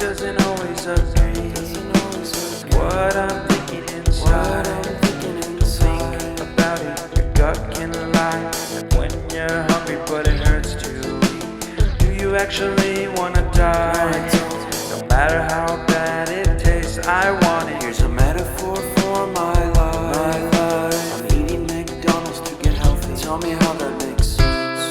doesn't always agree. What I'm thinking inside. Think about it, your gut can lie. And when you're hungry but it hurts to eat, do you actually wanna die? No matter how bad it tastes, I want it. Here's a metaphor for my life. I'm eating McDonald's to get healthy. Tell me how that makes sense.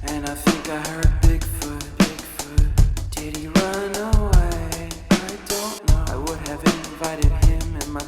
And I think I heard Bigfoot. Did he run away? I don't know. I would have invited him in my